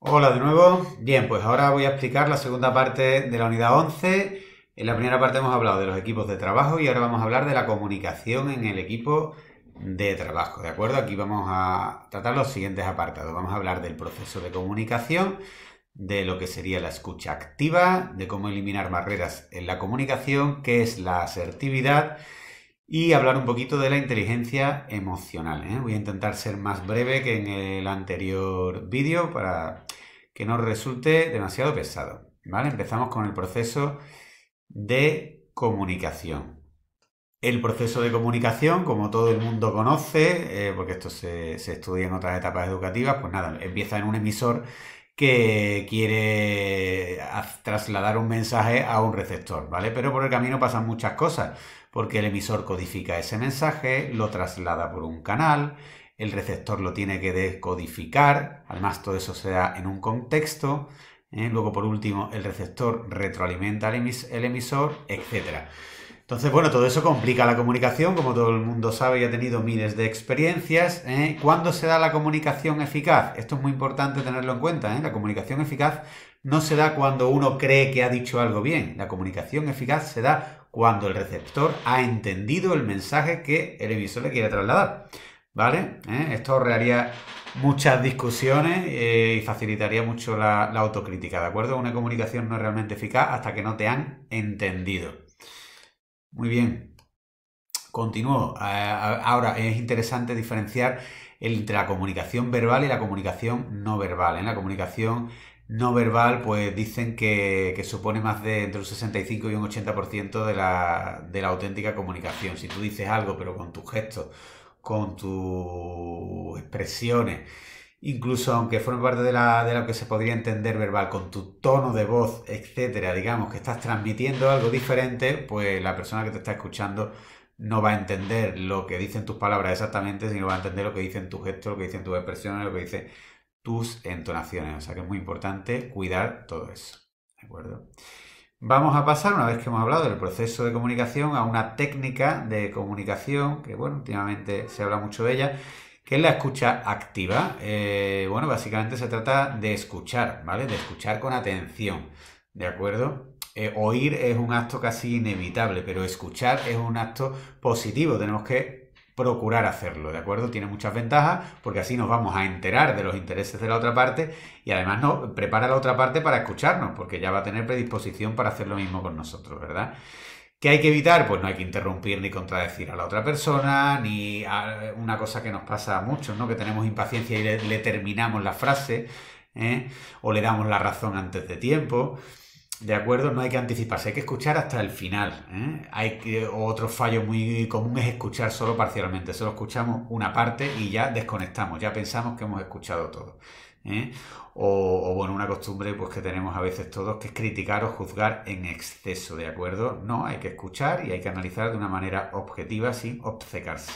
Hola de nuevo. Bien, pues ahora voy a explicar la segunda parte de la unidad 11. En la primera parte hemos hablado de los equipos de trabajo y ahora vamos a hablar de la comunicación en el equipo de trabajo, ¿de acuerdo? Aquí vamos a tratar los siguientes apartados. Vamos a hablar del proceso de comunicación, de lo que sería la escucha activa, de cómo eliminar barreras en la comunicación, qué es la asertividad y hablar un poquito de la inteligencia emocional, ¿eh? Voy a intentar ser más breve que en el anterior vídeo para que no resulte demasiado pesado, ¿vale? Empezamos con el proceso de comunicación. El proceso de comunicación, como todo el mundo conoce, porque esto se estudia en otras etapas educativas, pues nada, empieza en un emisor que quiere trasladar un mensaje a un receptor, ¿vale? Pero por el camino pasan muchas cosas, porque el emisor codifica ese mensaje, lo traslada por un canal, el receptor lo tiene que decodificar, además todo eso se da en un contexto, luego por último el receptor retroalimenta al el emisor, etc. Entonces, bueno, todo eso complica la comunicación, como todo el mundo sabe y ha tenido miles de experiencias. ¿Cuándo se da la comunicación eficaz? Esto es muy importante tenerlo en cuenta. La comunicación eficaz no se da cuando uno cree que ha dicho algo bien. La comunicación eficaz se da cuando el receptor ha entendido el mensaje que el emisor le quiere trasladar. ¿Vale? Esto ahorraría muchas discusiones y facilitaría mucho la autocrítica, ¿de acuerdo? Una comunicación no es realmente eficaz hasta que no te han entendido. Muy bien, continúo. Ahora es interesante diferenciar entre la comunicación verbal y la comunicación no verbal. En la comunicación no verbal, pues dicen que supone más de entre un 65 y un 80% de la auténtica comunicación. Si tú dices algo, pero con tus gestos, con tus expresiones, incluso aunque forme parte de lo que se podría entender verbal, con tu tono de voz, etcétera, digamos que estás transmitiendo algo diferente, pues la persona que te está escuchando no va a entender lo que dicen tus palabras exactamente, sino va a entender lo que dicen tus gestos, lo que dicen tus expresiones, lo que dicen tus entonaciones. O sea que es muy importante cuidar todo eso. ¿De acuerdo? Vamos a pasar, una vez que hemos hablado del proceso de comunicación, a una técnica de comunicación, que bueno, últimamente se habla mucho de ella, que es la escucha activa. Bueno, básicamente se trata de escuchar, ¿vale? De escuchar con atención, ¿de acuerdo? Oír es un acto casi inevitable, pero escuchar es un acto positivo. Tenemos que procurar hacerlo, ¿de acuerdo? Tiene muchas ventajas porque así nos vamos a enterar de los intereses de la otra parte y además nos prepara a la otra parte para escucharnos, porque ya va a tener predisposición para hacer lo mismo con nosotros, ¿verdad? ¿Qué hay que evitar? Pues no hay que interrumpir ni contradecir a la otra persona, ni una cosa que nos pasa a muchos, ¿no? Que tenemos impaciencia y le terminamos la frase, ¿eh? O le damos la razón antes de tiempo. ¿De acuerdo? No hay que anticiparse, hay que escuchar hasta el final. Otro fallo muy común es escuchar solo parcialmente. Solo escuchamos una parte y ya desconectamos, ya pensamos que hemos escuchado todo. ¿eh? Bueno, una costumbre pues que tenemos a veces todos, que es criticar o juzgar en exceso, ¿de acuerdo? No, hay que escuchar y hay que analizar de una manera objetiva sin obcecarse.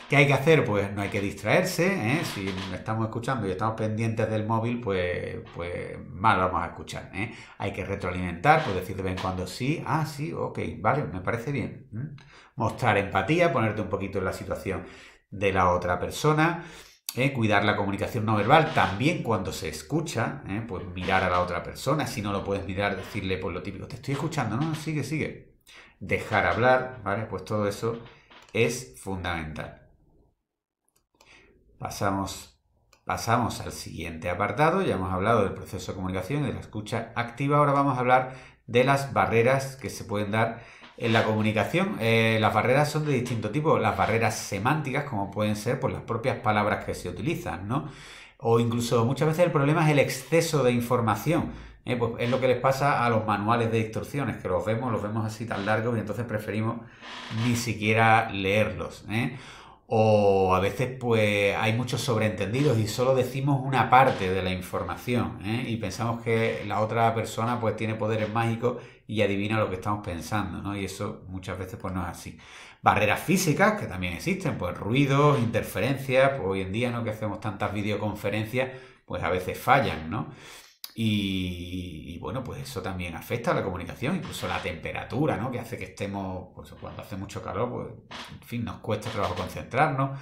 ¿Qué hay que hacer? Pues no hay que distraerse, ¿eh? Si estamos escuchando y estamos pendientes del móvil, pues mal vamos a escuchar, ¿eh? Hay que retroalimentar, pues decir de vez en cuando sí, sí, ok, vale, me parece bien. Mostrar empatía, ponerte un poquito en la situación de la otra persona, cuidar la comunicación no verbal, también cuando se escucha, pues mirar a la otra persona, si no lo puedes mirar, decirle pues lo típico, te estoy escuchando, no, sigue, sigue. Dejar hablar, ¿vale? Pues todo eso es fundamental. Pasamos al siguiente apartado. Ya hemos hablado del proceso de comunicación y de la escucha activa. Ahora vamos a hablar de las barreras que se pueden dar en la comunicación. Las barreras son de distinto tipo. Las barreras semánticas, como pueden ser por las propias palabras que se utilizan, ¿no? O incluso muchas veces el problema es el exceso de información. Pues es lo que les pasa a los manuales de instrucciones, que los vemos así tan largos y entonces preferimos ni siquiera leerlos. O a veces pues hay muchos sobreentendidos y solo decimos una parte de la información, y pensamos que la otra persona pues tiene poderes mágicos y adivina lo que estamos pensando, ¿no? Y eso muchas veces pues no es así. Barreras físicas que también existen, pues ruidos, interferencias, pues hoy en día, ¿no? Que hacemos tantas videoconferencias, pues a veces fallan, ¿no? Bueno, pues eso también afecta a la comunicación, incluso la temperatura, ¿no? Que hace que estemos, pues cuando hace mucho calor, pues, en fin, nos cuesta trabajo concentrarnos.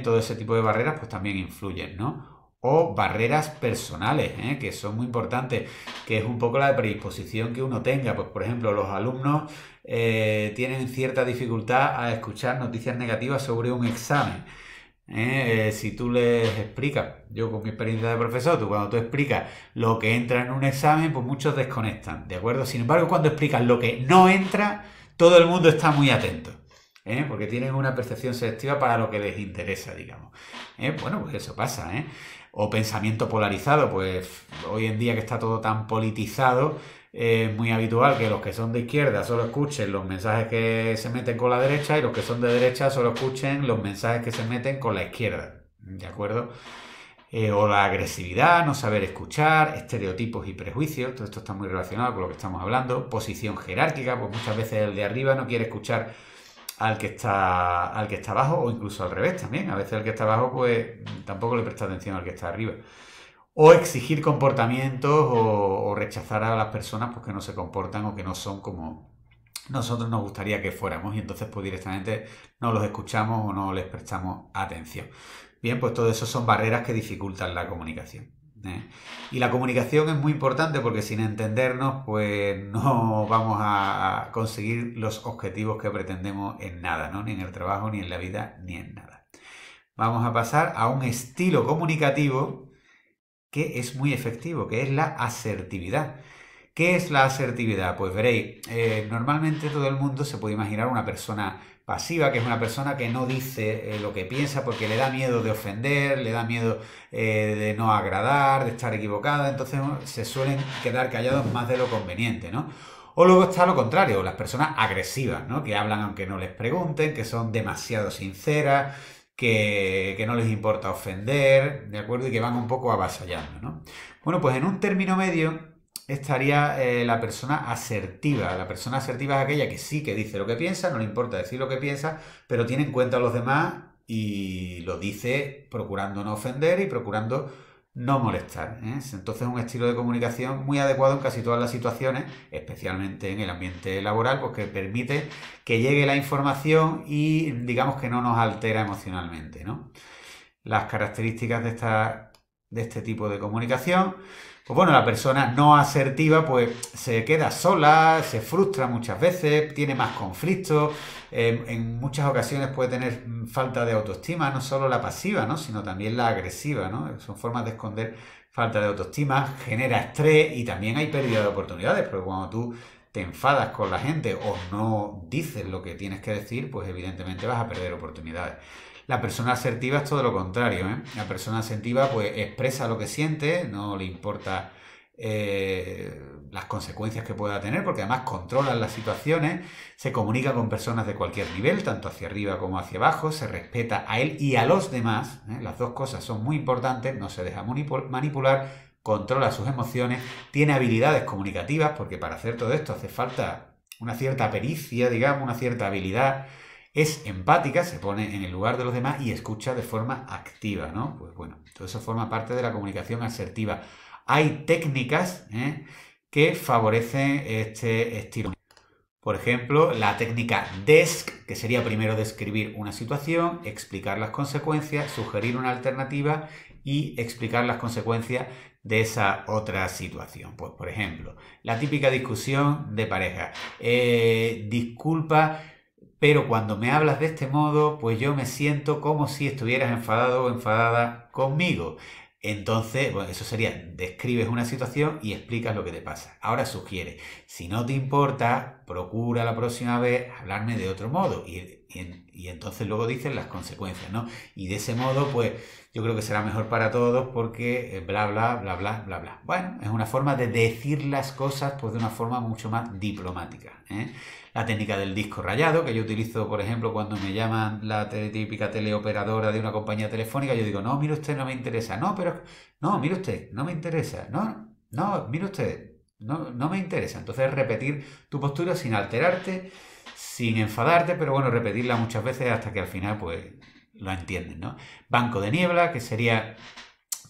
Todo ese tipo de barreras, pues también influyen, ¿no? o barreras personales, que son muy importantes, que es un poco la predisposición que uno tenga. Pues, por ejemplo, los alumnos tienen cierta dificultad a escuchar noticias negativas sobre un examen. Si tú les explicas, yo con mi experiencia de profesor, cuando tú explicas lo que entra en un examen, pues muchos desconectan, ¿de acuerdo? Sin embargo, cuando explicas lo que no entra, todo el mundo está muy atento. Porque tienen una percepción selectiva para lo que les interesa, digamos. Bueno, pues eso pasa, O pensamiento polarizado, pues hoy en día que está todo tan politizado, es muy habitual que los que son de izquierda solo escuchen los mensajes que se meten con la derecha y los que son de derecha solo escuchen los mensajes que se meten con la izquierda, ¿de acuerdo? O la agresividad, no saber escuchar, estereotipos y prejuicios, todo esto está muy relacionado con lo que estamos hablando, posición jerárquica, pues muchas veces el de arriba no quiere escuchar al que está abajo, o incluso al revés también. A veces el que está abajo pues tampoco le presta atención al que está arriba. O exigir comportamientos o rechazar a las personas pues, que no se comportan o que no son como nosotros nos gustaría que fuéramos, y entonces pues directamente no los escuchamos o no les prestamos atención. Bien, pues todo eso son barreras que dificultan la comunicación. Y la comunicación es muy importante porque sin entendernos pues no vamos a conseguir los objetivos que pretendemos en nada, ¿no? Ni en el trabajo, ni en la vida, ni en nada. Vamos a pasar a un estilo comunicativo que es muy efectivo, que es la asertividad. ¿Qué es la asertividad? Pues veréis, normalmente todo el mundo se puede imaginar una persona pasiva, que es una persona que no dice lo que piensa porque le da miedo de ofender, le da miedo de no agradar, de estar equivocada, entonces se suelen quedar callados más de lo conveniente, ¿no? O luego está lo contrario, las personas agresivas, ¿no? Que hablan aunque no les pregunten, que son demasiado sinceras, que no les importa ofender, ¿de acuerdo? Y que van un poco avasallando, ¿no? Bueno, pues en un término medio estaría la persona asertiva. La persona asertiva es aquella que sí que dice lo que piensa, no le importa decir lo que piensa, pero tiene en cuenta a los demás y lo dice procurando no ofender y procurando no molestar. Entonces es un estilo de comunicación muy adecuado en casi todas las situaciones, especialmente en el ambiente laboral, porque permite que llegue la información y digamos que no nos altera emocionalmente, ¿no? Las características de este tipo de comunicación. Pues bueno, la persona no asertiva pues se queda sola, se frustra muchas veces, tiene más conflictos, en muchas ocasiones puede tener falta de autoestima, no solo la pasiva, ¿no? Sino también la agresiva, ¿no? Son formas de esconder falta de autoestima, genera estrés y también hay pérdida de oportunidades, porque cuando tú te enfadas con la gente o no dices lo que tienes que decir, pues evidentemente vas a perder oportunidades. La persona asertiva es todo lo contrario, La persona asertiva pues expresa lo que siente, no le importa las consecuencias que pueda tener, porque además controla las situaciones, se comunica con personas de cualquier nivel, tanto hacia arriba como hacia abajo, se respeta a él y a los demás, las dos cosas son muy importantes, no se deja manipular, controla sus emociones, tiene habilidades comunicativas, porque para hacer todo esto hace falta una cierta pericia, digamos, una cierta habilidad. Es empática, se pone en el lugar de los demás y escucha de forma activa, ¿no? Pues bueno, todo eso forma parte de la comunicación asertiva. Hay técnicas que favorecen este estilo. Por ejemplo, la técnica DESC, que sería primero describir una situación, explicar las consecuencias, sugerir una alternativa y explicar las consecuencias de esa otra situación. Pues, por ejemplo, la típica discusión de pareja. Disculpa, pero cuando me hablas de este modo, pues yo me siento como si estuvieras enfadado o enfadada conmigo. Entonces, bueno, eso sería, describes una situación y explicas lo que te pasa. Ahora sugiere, si no te importa, procura la próxima vez hablarme de otro modo. Y entonces luego dices las consecuencias, ¿no? Y de ese modo, pues yo creo que será mejor para todos porque bla, bla, bla, bla, bla, bla. Bueno, es una forma de decir las cosas pues de una forma mucho más diplomática, La técnica del disco rayado, que yo utilizo, por ejemplo, cuando me llaman la típica teleoperadora de una compañía telefónica, yo digo, no, mire usted, no me interesa. No, pero, no, mire usted, no me interesa. No, no, mire usted, no me interesa. Entonces repetir tu postura sin alterarte, sin enfadarte, pero bueno, repetirla muchas veces hasta que al final, pues, lo entienden, ¿no? Banco de niebla, que sería...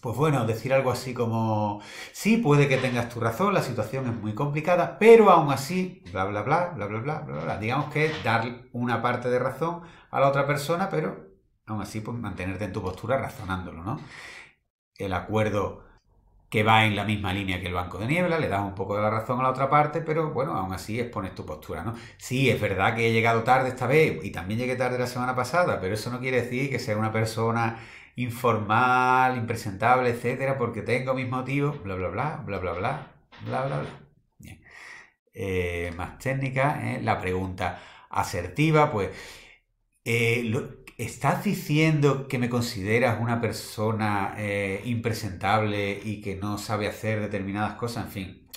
Pues bueno, decir algo así como, sí, puede que tengas tu razón, la situación es muy complicada, pero aún así, bla, bla, bla, bla, bla, bla, bla, bla. Digamos que dar una parte de razón a la otra persona, pero aún así, pues mantenerte en tu postura razonándolo, ¿no? el acuerdo que va en la misma línea que el banco de niebla, le das un poco de la razón a la otra parte, pero bueno, aún así expones tu postura, ¿no? Sí, es verdad que he llegado tarde esta vez y también llegué tarde la semana pasada, pero eso no quiere decir que sea una persona informal, impresentable, etcétera, porque tengo mis motivos, bla, bla, bla, bla, bla, bla, bla, bla, bla. Bien. Más técnica, la pregunta asertiva, pues ¿estás diciendo que me consideras una persona impresentable y que no sabe hacer determinadas cosas? En fin,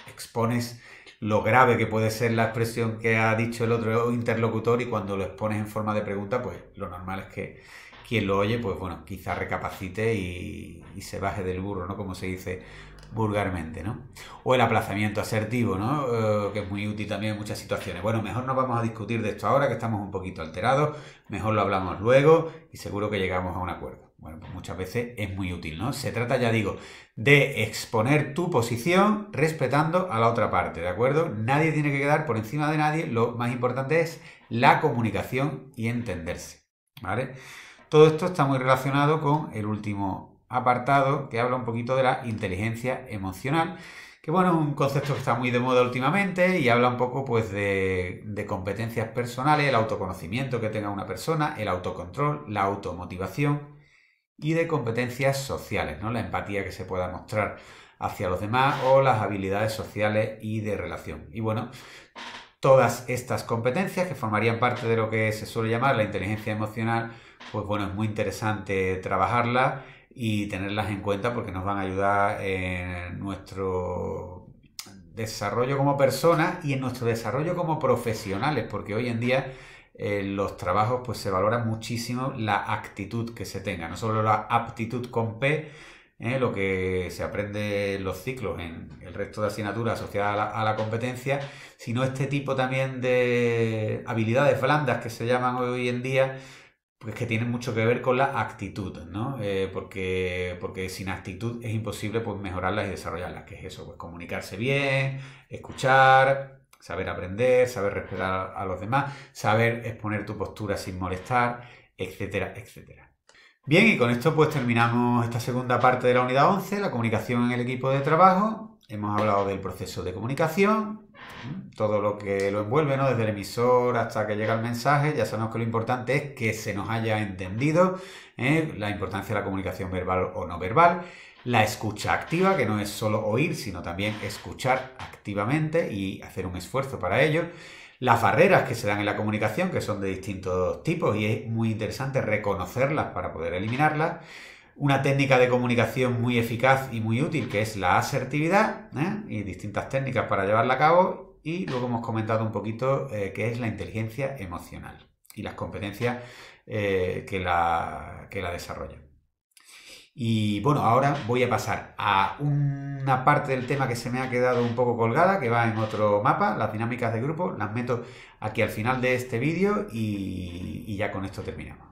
expones lo grave que puede ser la expresión que ha dicho el otro interlocutor, y cuando lo expones en forma de pregunta, pues lo normal es que quien lo oye, pues bueno, quizá recapacite y se baje del burro, ¿no? Como se dice vulgarmente, ¿no? O el aplazamiento asertivo, ¿no? Que es muy útil también en muchas situaciones. Bueno, mejor no vamos a discutir de esto ahora, que estamos un poquito alterados, mejor lo hablamos luego y seguro que llegamos a un acuerdo. Bueno, pues muchas veces es muy útil, ¿no? Se trata, ya digo, de exponer tu posición respetando a la otra parte, ¿de acuerdo? Nadie tiene que quedar por encima de nadie, lo más importante es la comunicación y entenderse, ¿vale? Todo esto está muy relacionado con el último apartado, que habla un poquito de la inteligencia emocional, que bueno, es un concepto que está muy de moda últimamente y habla un poco pues de competencias personales, el autoconocimiento que tenga una persona, el autocontrol, la automotivación y de competencias sociales, ¿no? La empatía que se pueda mostrar hacia los demás o las habilidades sociales y de relación. Y bueno, todas estas competencias que formarían parte de lo que se suele llamar la inteligencia emocional, pues bueno, es muy interesante trabajarlas y tenerlas en cuenta porque nos van a ayudar en nuestro desarrollo como personas y en nuestro desarrollo como profesionales, porque hoy en día en los trabajos pues se valora muchísimo la actitud que se tenga, no solo la aptitud con P, lo que se aprende en los ciclos, en el resto de asignaturas asociadas a la competencia, sino este tipo también de habilidades blandas que se llaman hoy en día, pues que tienen mucho que ver con la actitud, ¿no? Porque sin actitud es imposible pues mejorarlas y desarrollarlas, que es eso, pues comunicarse bien, escuchar, saber aprender, saber respetar a los demás, saber exponer tu postura sin molestar, etcétera, etcétera. Bien, y con esto pues terminamos esta segunda parte de la unidad 11, la comunicación en el equipo de trabajo. Hemos hablado del proceso de comunicación, todo lo que lo envuelve, ¿no? Desde el emisor hasta que llega el mensaje. Ya sabemos que lo importante es que se nos haya entendido, la importancia de la comunicación verbal o no verbal, la escucha activa, que no es solo oír, sino también escuchar activamente y hacer un esfuerzo para ello. Las barreras que se dan en la comunicación, que son de distintos tipos y es muy interesante reconocerlas para poder eliminarlas. Una técnica de comunicación muy eficaz y muy útil, que es la asertividad, y distintas técnicas para llevarla a cabo. Y luego hemos comentado un poquito qué es la inteligencia emocional y las competencias que la desarrollan. Y bueno, ahora voy a pasar a una parte del tema que se me ha quedado un poco colgada, que va en otro mapa, las dinámicas de grupo. Las meto aquí al final de este vídeo y ya con esto terminamos.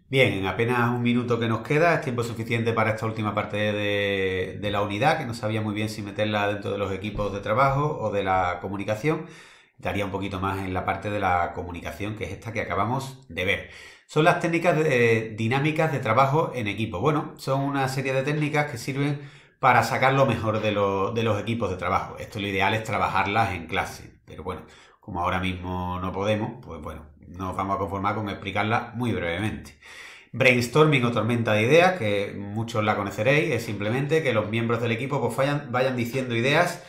Bien, en apenas un minuto que nos queda, es tiempo suficiente para esta última parte de la unidad, que no sabía muy bien si meterla dentro de los equipos de trabajo o de la comunicación. Daría un poquito más en la parte de la comunicación, que es esta que acabamos de ver. Son las técnicas dinámicas de trabajo en equipo. Bueno, son una serie de técnicas que sirven para sacar lo mejor de los equipos de trabajo. Esto lo ideal es trabajarlas en clase, pero bueno, como ahora mismo no podemos, pues bueno, nos vamos a conformar con explicarlas muy brevemente. Brainstorming o tormenta de ideas, que muchos la conoceréis, es simplemente que los miembros del equipo pues vayan diciendo ideas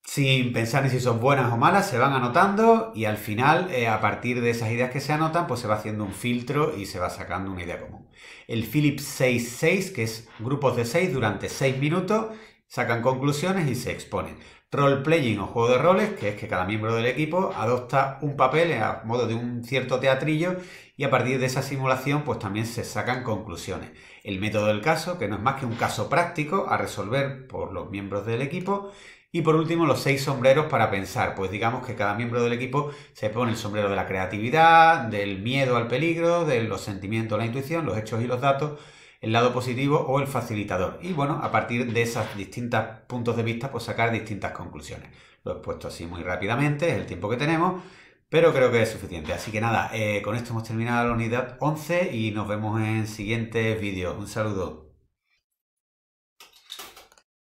sin pensar en si son buenas o malas, se van anotando y al final, a partir de esas ideas que se anotan, pues se va haciendo un filtro y se va sacando una idea común. El Phillips 6-6, que es grupos de 6 durante 6 minutos, sacan conclusiones y se exponen. Role-playing o juego de roles, que es que cada miembro del equipo adopta un papel a modo de un cierto teatrillo y a partir de esa simulación pues también se sacan conclusiones. El método del caso, que no es más que un caso práctico a resolver por los miembros del equipo. Y por último, los 6 sombreros para pensar. Pues digamos que cada miembro del equipo se pone el sombrero de la creatividad, del miedo al peligro, de los sentimientos, la intuición, los hechos y los datos, el lado positivo o el facilitador. Y bueno, a partir de esos distintos puntos de vista, pues sacar distintas conclusiones. Lo he puesto así muy rápidamente, es el tiempo que tenemos, pero creo que es suficiente. Así que nada, con esto hemos terminado la unidad 11 y nos vemos en siguientes vídeos. Un saludo.